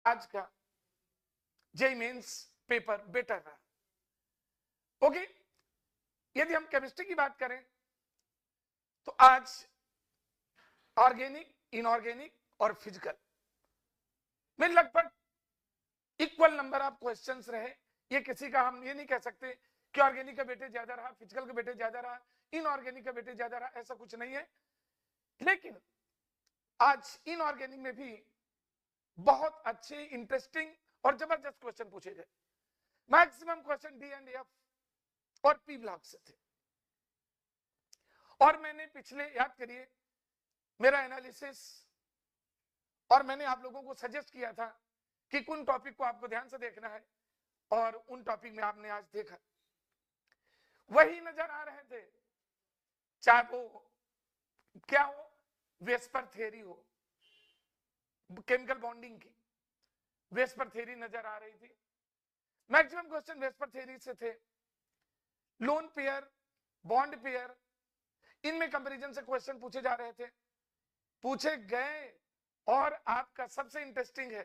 आज का JEE mains paper better रहा। ओके, यदि हम केमिस्ट्री की बात करें तो आज ऑर्गेनिक, इनऑर्गेनिक और फिजिकल में लगभग इक्वल नंबर ऑफ क्वेश्चंस रहे। ये किसी का हम ये नहीं कह सकते कि ऑर्गेनिक का बेटे ज्यादा रहा, फिजिकल का बेटे ज्यादा रहा, इनऑर्गेनिक का बेटे ज्यादा रहा, ऐसा कुछ नहीं है। लेकिन आज इनऑर्गेनिक में भी बहुत अच्छे, इंटरेस्टिंग और जबरदस्त क्वेश्चन पूछे गए। Maximum question D and F और पी ब्लॉक से थे। और मैंने पिछले, याद करिए, मेरा एनालिसिस और मैंने आप लोगों को सजेस्ट किया था कि कौन टॉपिक को आपको ध्यान से देखना है, और उन टॉपिक में आपने आज देखा वही नजर आ रहे थे, चाहे वो क्या हो, वेस्पर थ्योरी हो, केमिकल बॉन्डिंग की वेस्पर थ्योरी नजर आ रही थी। मैक्सिमम क्वेश्चन वेस्पर थ्योरी से थे। लोन पेयर, बॉन्ड पेयर, इनमें कंपैरिजन से क्वेश्चन पूछे जा रहे थे, पूछे गए। और आपका सबसे इंटरेस्टिंग है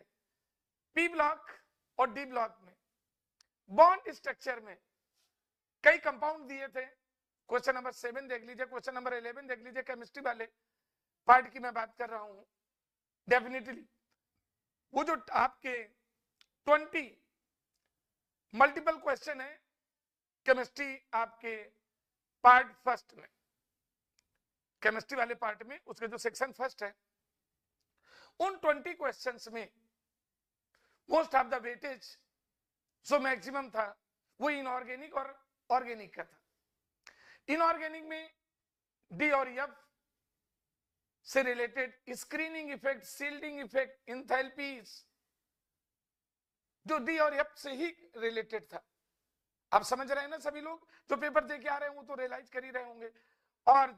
पी ब्लॉक और डी ब्लॉक में बॉन्ड स्ट्रक्चर में कई कंपाउंड दिए थे। क्वेश्चन नंबर 7 देख लीजिए, क्वेश्चन नंबर 11 देख लीजिए, केमिस्ट्री वाले पार्ट की मैं बात कर रहा हूं। डेफिनेटली वो जो आपके 20 मल्टीपल क्वेश्चन है केमिस्ट्री आपके पार्ट फर्स्ट में, केमिस्ट्री वाले पार्ट में उसके जो सेक्शन फर्स्ट है, उन 20 क्वेश्चंस में मोस्ट ऑफ द वेटेज जो मैक्सिमम था वो इनऑर्गेनिक और ऑर्गेनिक का था। इनऑर्गेनिक में डी और एफ से related screening effect, shielding effect, enthalpies, जो डी और एफ से ही रिलेटेड था। आप समझ रहे हैं ना सभी लोग? जो पेपर दे के आ रहे हैं वो तो रियलाइज कर ही रहे होंगे, और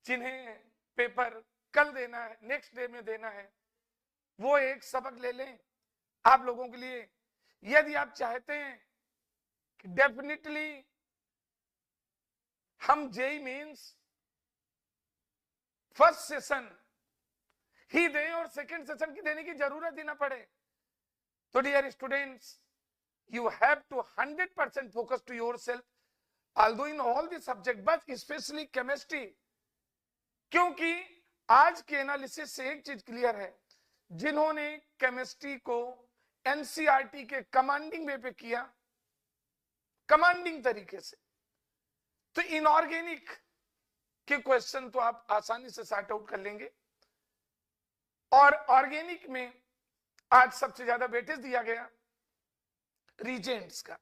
जिन्हें पेपर कल देना है, नेक्स्ट डे में देना है, वो एक सबक ले लें आप लोगों के लिए। यदि आप चाहते हैं कि डेफिनेटली हम जेईई मेंस फर्स्ट सेशन ही दें और सेकंड सेशन की देने की जरूरत ही ना पड़े, तो dear students, you have to 100% focus to yourself, although in all the subject, but especially chemistry, क्योंकि आज के एनालिसिस से एक चीज क्लियर है, जिन्होंने केमिस्ट्री को एनसीईआरटी के कमांडिंग वे पे किया, कमांडिंग तरीके से, तो इनऑर्गेनिक के क्वेश्चन तो आप आसानी से सॉर्ट आउट कर लेंगे। और ऑर्गेनिक में आज सबसे ज्यादा वेटेज दिया गया रीजेंट्स का।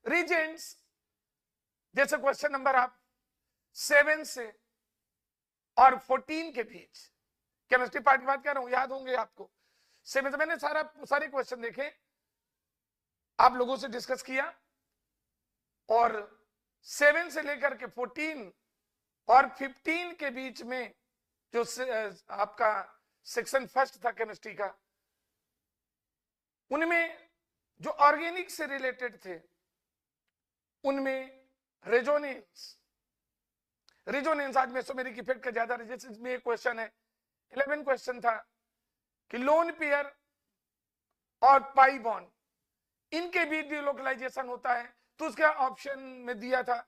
रीजेंट्स जैसे क्वेश्चन नंबर आप 7 से और 14 के बीच, केमिस्ट्री पार्ट की बात कर रहा हूं, याद होंगे आपको। 7 से मैंने सारे क्वेश्चन देखे, आप लोगों से डिस्कस किया, और 7 से लेकर के 14 और 15 के बीच में जो आपका सेक्शन फर्स्ट था केमिस्ट्री का, उनमें जो ऑर्गेनिक से रिलेटेड थे उनमें रेजोनेंस आज मेसोमेरिक इफेक्ट का ज्यादा रेजिस्टेंस में एक क्वेश्चन है। 11 क्वेश्चन था कि लोन पेयर और पाई बॉन्ड, इनके बीच डिलोकलाइजेशन होता है, तो उसका ऑप्शन में दिया था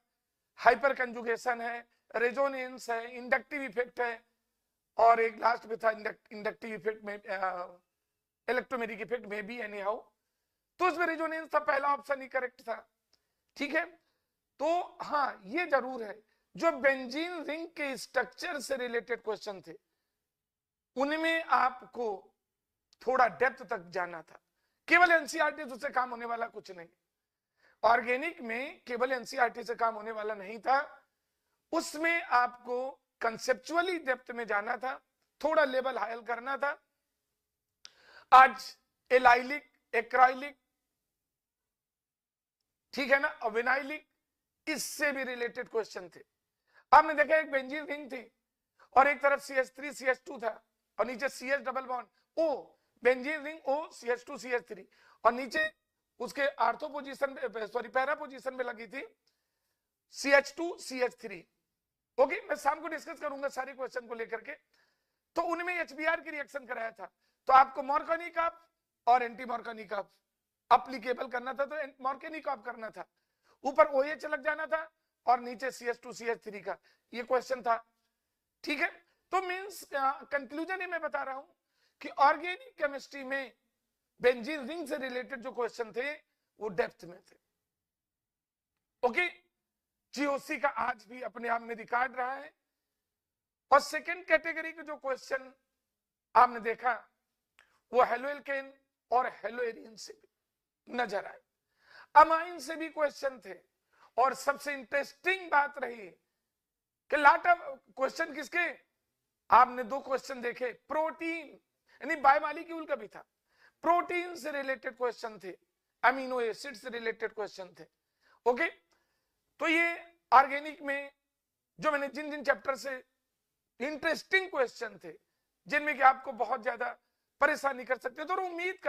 हाइपर कंजुगेशन है, रेजोनेंस है, इंडक्टिव इफेक्ट है, और एक लास्ट में था इंडक्टिव इफेक्ट में इलेक्ट्रोमेरिक इफेक्ट में भी एनी हाउ, तो उसमें रेजोनेंस था, पहला ऑप्शन ही करेक्ट था। ठीक है, तो हाँ ये जरूर है, जो बेंजीन रिंग के स्ट्रक्चर से रिलेटेड क्वेश्चन थे उनमें आपको थोड़ा डेप्थ तक जाना था। केवल एनसीईआरटी से काम होने वाला कुछ नहीं, ऑर्गेनिक में केवल एनसीईआरटी से काम होने वाला नहीं था, उसमें आपको कंसेप्चुअली डेप्थ में जाना था, थोड़ा लेवल हायर करना था। आज एलाइलिक, एक्राइलिक, ठीक है ना, विनाइलिक, इससे भी रिलेटेड क्वेश्चन थे। आपने देखा एक बेंजीन रिंग थी और एक तरफ CH3 CH2 था और नीचे CH double bond O, benzene ring O CH2 CH3, और नीचे उसके ortho position, sorry para position में लगी थी CH2 CH3। ओके, मैं शाम को डिस्कस करूंगा सारे क्वेश्चन को लेकर के। तो उनमें HBr की रिएक्शन कराया था, तो आपको मॉर्गेनिक ऑफ और एंटी मॉर्गेनिकॉफ अप्लीकेबल करना था तो मॉर्गेनिकॉफ करना था, ऊपर OH लग जाना था और नीचे CH2CH3 का ये क्वेश्चन था। ठीक है, तो मींस कंक्लूजन ही मैं बता रहा हूं कि ऑर्गेनिक केमिस्ट्री में बेंजीन रिंग से रिलेटेड जो क्वेश्चन थे वो डेप्थ में थे। ओके, GOC का आज भी अपने आप में रिकॉर्ड रहा है। और सेकेंड कैटेगरी के जो क्वेश्चन आपने देखा वो हेलोएल्केन और हेलोएरिन से भी नजर आए, अमाइन से भी क्वेश्चन थे। और सबसे इंटरेस्टिंग बात रही कि लॉट ऑफ क्वेश्चन किसके, आपने 2 क्वेश्चन देखे, प्रोटीन यानी बायोमॉलिक्यूल का भी था, प्रोटीन से रिलेटेड क्वेश्चन थे, अमीनो एसिड से रिलेटेड क्वेश्चन थे। ओके, तो ये ऑर्गेनिक में जो मैंने जिन जिन चैप्टर से इंटरेस्टिंग क्वेश्चन थे जिनमें कि आपको बहुत ज्यादा परेशानी कर सकते थे, तो उम्मीद कर